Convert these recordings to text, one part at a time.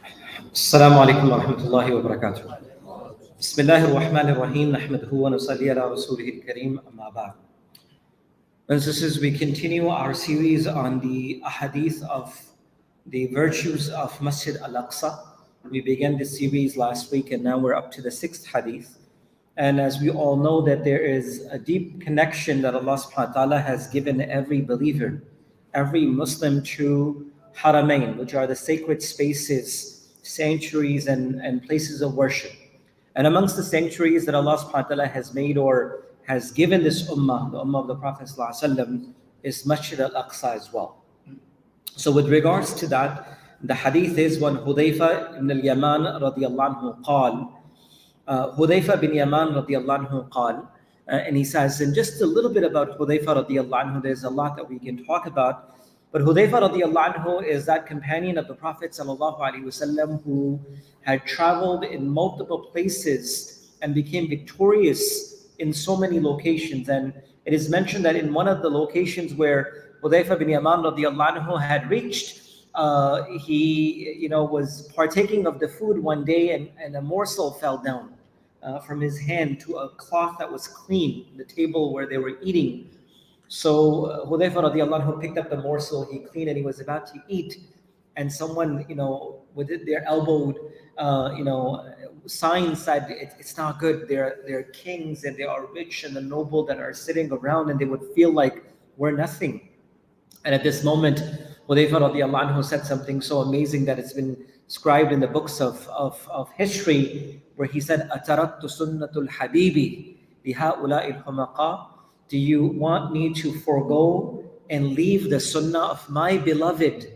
السلام عليكم ورحمة الله وبركاته. بسم الله الرحمن الرحيم نحمده ونصلي على رسوله الكريم أما بعد. And sisters, we continue our series on the Ahaadeeth of the virtues of Masjid Al Aqsa. We began this series last week and now we're up to the 6th hadith. And as we all know that there is a deep connection that Allah subhanahu wa ta'ala has given every believer, every Muslim to Haramain, which are the sacred spaces, sanctuaries and places of worship. And amongst the sanctuaries that Allah subhanahu wa ta'ala has made or has given this ummah, the ummah of the Prophet ﷺ, is Masjid Al Aqsa as well. So with regards to that, the hadith is when Hudayfa ibn al-Yaman radiyallahu anhu qal, Hudayfa bin Yaman radiyallahu anhu qal, and he says, and just a little bit about Hudayfa radiyallahu anhu, there's a lot that we can talk about, but Hudayfa radiyallahu anhu is that companion of the Prophet sallallahu alaihi wasallam who had traveled in multiple places and became victorious in so many locations. And it is mentioned that in one of the locations where Hudayfa bin Yaman radiyallahu anhu had reached, he was partaking of the food one day and a morsel fell down from his hand to a cloth that was clean, the table where they were eating. So Hudayfa radiyallahu anhu picked up the morsel, he cleaned and he was about to eat, and someone, with their elbow, sign said, it's not good. They're kings and they are rich and the noble that are sitting around and they would feel like we're nothing. And at this moment, Hudayfa radiallahu anhu said something so amazing that it's been scribed in the books of history, where he said, أَتَرَكْتُ سُنَّةُ الْحَبِيبِ لِهَؤُلَاءِ الْحُمَقَاءِ. Do you want me to forego and leave the sunnah of my beloved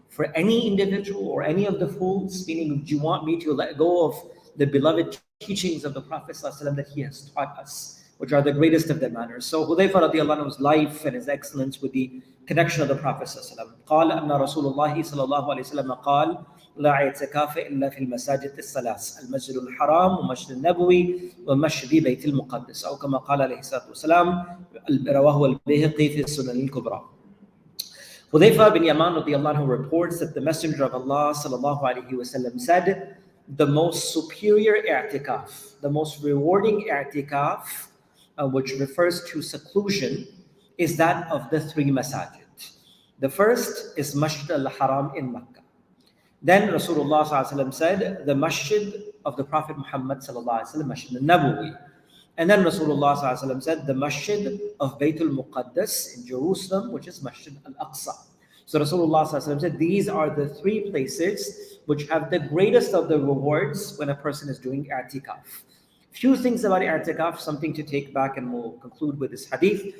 for any individual or any of the fools? Meaning, do you want me to let go of the beloved teachings of the Prophet ﷺ that he has taught us, which are the greatest of the manners? So Hudayfa radiallahu anhu's life and his excellence with the connection of the Prophet ﷺ. قال أن رسول الله صلى الله عليه وسلم قال لا اعتكاف إلا في المساجد الثلاث المسجد الحرام ومسجد النبوي ومسجد بيت المقدس أو كما قال عليه الصلاة والسلام رواه البيهقي في السنن الكبرى. Hudayfa bin Yaman radiallahu anhu reports that the Messenger of Allah sallallahu alaihi wasallam said, the most superior i'tikaf, the most rewarding i'tikaf, which refers to seclusion, is that of the 3 masajid. The first is Masjid Al-Haram in Makkah. Then Rasulullah sallallahu alaihi wasallam said, the masjid of the Prophet Muhammad sallallahu alaihi wasallam, Masjid Al-Nabawi. And then Rasulullah sallallahu alaihi wasallam said, the masjid of Baytul Muqaddas in Jerusalem, which is Masjid Al Aqsa. So Rasulullah sallallahu alaihi wasallam said, these are the 3 places which have the greatest of the rewards when a person is doing i'tikaf. Few things about i'tikaf, something to take back, and we'll conclude with this hadith.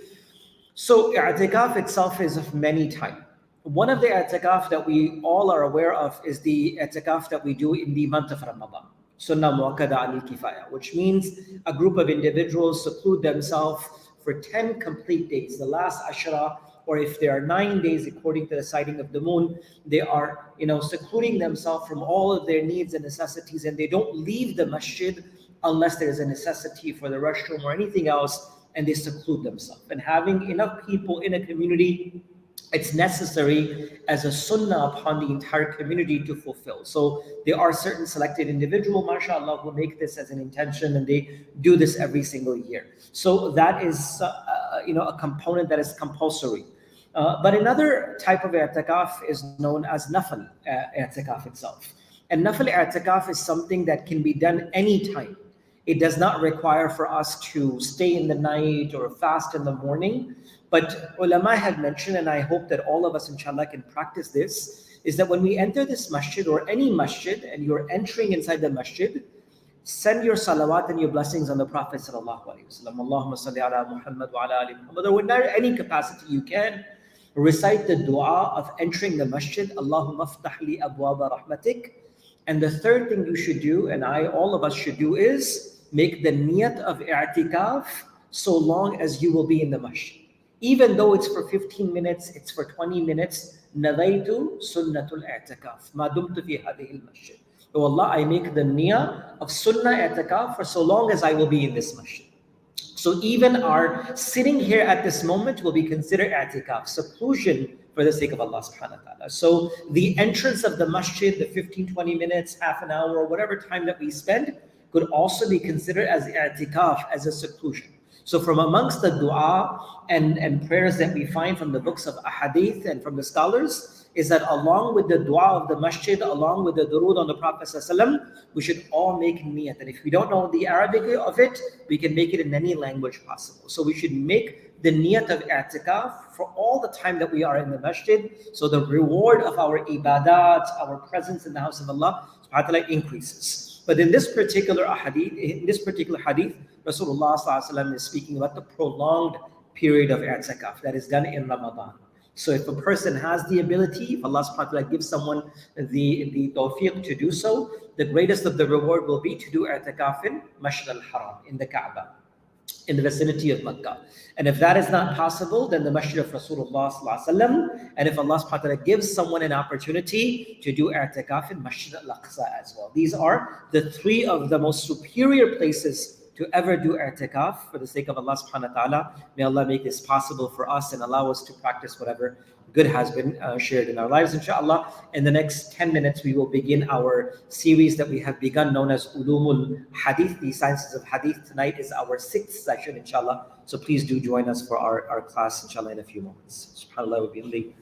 So i'tikaf itself is of many types. One of the i'tikaf that we all are aware of is the i'tikaf that we do in the month of Ramadan, Sunnah Muakkada al-Kifaya, which means a group of individuals seclude themselves for 10 complete days. The last Ashra, or if there are 9 days according to the sighting of the moon, they are secluding themselves from all of their needs and necessities, and they don't leave the masjid unless there is a necessity for the restroom or anything else, and they seclude themselves. And having enough people in a community, it's necessary as a sunnah upon the entire community to fulfill. So there are certain selected individuals, mashallah, who make this as an intention, and they do this every single year. So that is a component that is compulsory. But another type of i'tikaf is known as nafal i'tikaf itself. And nafal i'tikaf is something that can be done anytime. It does not require for us to stay in the night or fast in the morning. But ulama have mentioned, and I hope that all of us inshallah can practice this, is that when we enter this masjid or any masjid and you're entering inside the masjid, send your salawat and your blessings on the Prophet sallallahu alaihi wasallam. Allahumma salli ala Muhammad wa ala ali Muhammad. Or in any capacity you can, recite the dua of entering the masjid, Allahumma aftah li abwaba rahmatik. And the third thing you should do, and all of us should do, is make the niyat of i'tikaf so long as you will be in the masjid. Even though it's for 15 minutes, it's for 20 minutes, nadaitu sunnatul i'tikaf ma dumtu fi hadhihi al-masjid. Oh Allah, I make the niyyah of sunnah i'tikaf for so long as I will be in this masjid. So even our sitting here at this moment will be considered i'tikaf, seclusion for the sake of Allah subhanahu wa ta'ala. So the entrance of the masjid, the 15-20 minutes, half an hour, or whatever time that we spend, could also be considered as i'tikaf, as a seclusion. So from amongst the dua and prayers that we find from the books of Ahaadeeth and from the scholars, is that along with the dua of the masjid, along with the durood on the Prophet ﷺ, we should all make niyat. And if we don't know the Arabic of it, we can make it in any language possible. So we should make the niyat of i'tikaf for all the time that we are in the masjid. So the reward of our ibadat, our presence in the house of Allah subhanahu wa ta'ala increases. But in this particular hadith, Rasulullah ﷺ is speaking about the prolonged period of i'tikaf that is done in Ramadan. So if a person has the ability, if Allah subhanahu wa ta'ala gives someone the tawfiq to do so, the greatest of the reward will be to do i'tikaf in Masjid Al-Haram, in the Kaaba, in the vicinity of Makkah. And if that is not possible, then the Masjid of Rasulullah sallallahu alaihi wasallam. And if Allah subhanahu wa ta'ala gives someone an opportunity to do i'tikaf in Masjid Al Aqsa as well. These are the three of the most superior places to ever do i'tikaf for the sake of Allah subhanahu wa ta'ala. May Allah make this possible for us and allow us to practice whatever good has been shared in our lives, inshallah. In the next 10 minutes, we will begin our series that we have begun known as Ulumul Hadith, the sciences of Hadith. Tonight is our 6th session, inshallah. So please do join us for our class, inshallah, in a few moments. SubhanAllah wa bihamdihi.